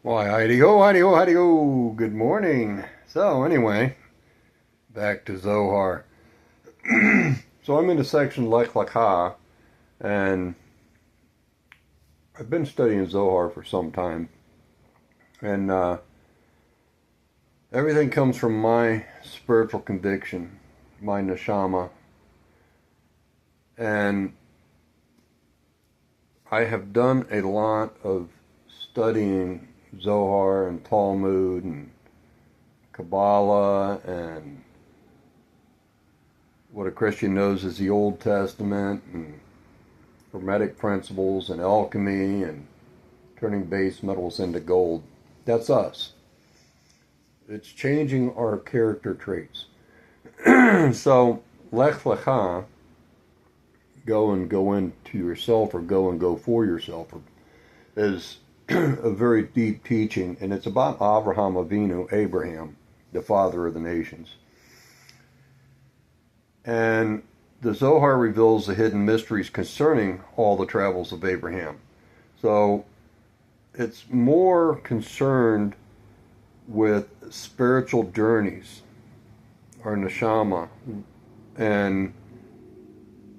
Why, Heidi ho, Heidi ho, Heidi ho. Good morning. So, anyway, back to Zohar. So, I'm in the section Lech Lecha, and I've been studying Zohar for some time. And everything comes from my spiritual conviction, my neshama. And I have done a lot of studying Zohar and Talmud and Kabbalah and what a Christian knows is the Old Testament and Hermetic principles and alchemy and turning base metals into gold. That's us. It's changing our character traits. So, Lech Lecha, go into yourself or go for yourself, is a very deep teaching, and it's about Avraham Avinu, Abraham, the father of the nations. And the Zohar reveals the hidden mysteries concerning all the travels of Abraham. So it's more concerned with spiritual journeys, our neshama, and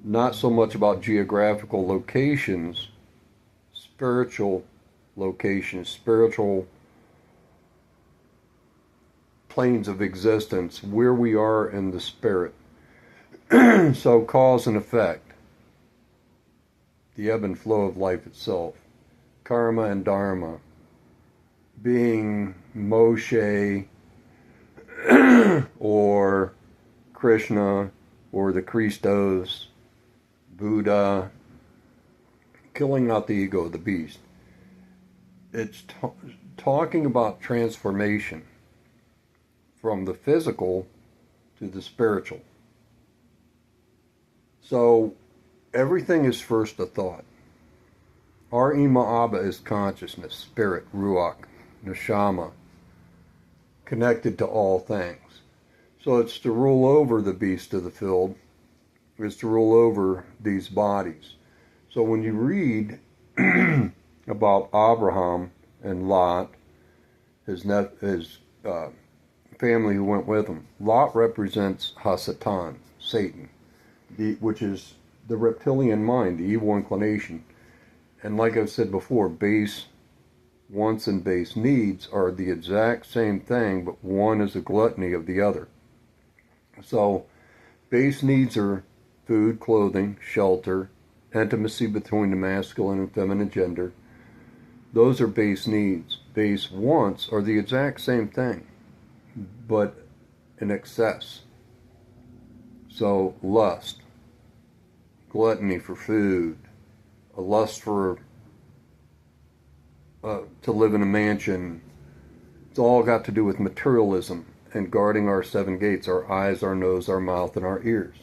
not so much about geographical locations, spiritual locations, spiritual planes of existence, where we are in the spirit. So cause and effect, the ebb and flow of life itself, karma and dharma, being Moshe or Krishna or the Christos, Buddha, killing out the ego, the beast. It's talking about transformation from the physical to the spiritual. So everything is first a thought. Our Ima Abba is consciousness, spirit, Ruach, Neshama, connected to all things. So it's to rule over the beast of the field, is to rule over these bodies. So when you read about Abraham and Lot, his family who went with him, Lot represents Hasatan, Satan, which is the reptilian mind, the evil inclination. And like I've said before, base wants and base needs are the exact same thing, but one is a gluttony of the other. So base needs are food, clothing, shelter, intimacy between the masculine and feminine gender. Those are base needs. Base wants are the exact same thing, but in excess. So lust, gluttony for food, a lust for to live in a mansion. It's all got to do with materialism and guarding our seven gates, our eyes, our nose, our mouth, and our ears.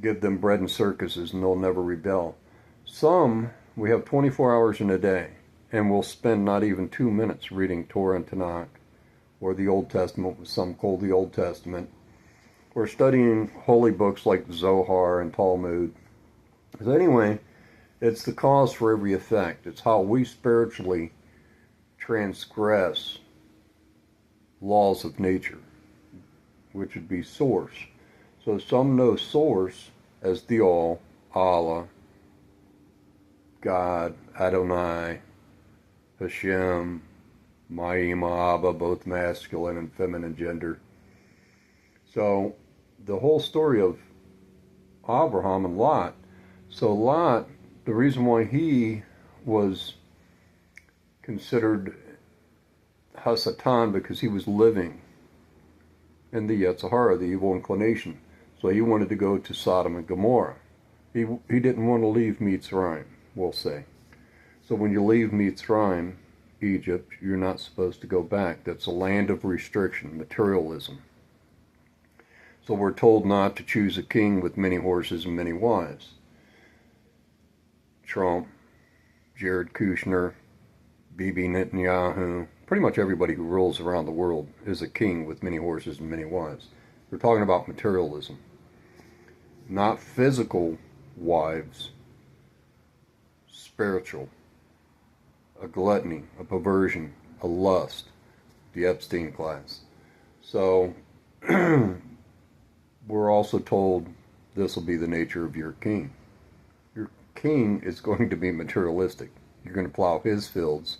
Give them bread and circuses and they'll never rebel. Some, we have 24 hours in a day, and we'll spend not even 2 minutes reading Torah and Tanakh, or the Old Testament, what some call the Old Testament, or studying holy books like Zohar and Talmud. So anyway, it's the cause for every effect. It's how we spiritually transgress laws of nature, which would be source. So some know source as the all, Allah, God, Adonai, Hashem, Ma'ima, Abba, both masculine and feminine gender. So the whole story of Abraham and Lot. So Lot, the reason why he was considered Hasatan, because he was living in the Yetzer Hara, the evil inclination. So he wanted to go to Sodom and Gomorrah. He didn't want to leave Mitzrayim, we'll say. So when you leave Mitzrayim, Egypt, you're not supposed to go back. That's a land of restriction, materialism. So we're told not to choose a king with many horses and many wives. Trump, Jared Kushner, Bibi Netanyahu, pretty much everybody who rules around the world is a king with many horses and many wives. We're talking about materialism. Not physical wives, spiritual. a gluttony, a perversion, a lust, the Epstein class. So we're also told this will be the nature of your king. Your king is going to be materialistic. You're going to plow his fields.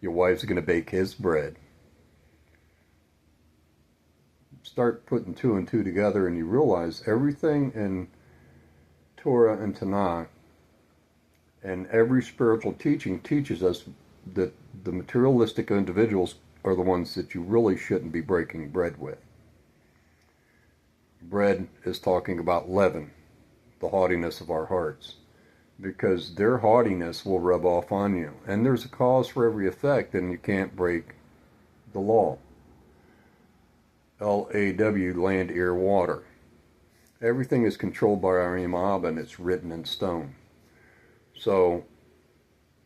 Your wife's going to bake his bread. Start putting two and two together, and you realize everything in Torah and Tanakh and every spiritual teaching teaches us that the materialistic individuals are the ones that you really shouldn't be breaking bread with. Bread is talking about leaven, the haughtiness of our hearts, because their haughtiness will rub off on you. And there's a cause for every effect, and you can't break the law. LAW, land, air, water. Everything is controlled by our Imam, and it's written in stone. So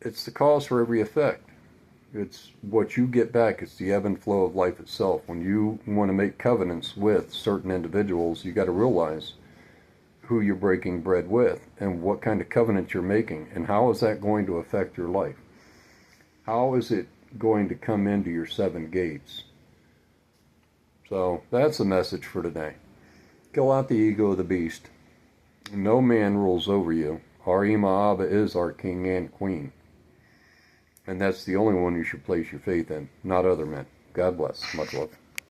it's the cause for every effect. It's what you get back. It's the ebb and flow of life itself. When you want to make covenants with certain individuals, you got to realize who you're breaking bread with and what kind of covenant you're making, and how is that going to affect your life. How is it going to come into your 7 gates? So that's the message for today. Kill out the ego of the beast. No man rules over you. Our Ima Abba is our king and queen. And that's the only one you should place your faith in, not other men. God bless. Much love.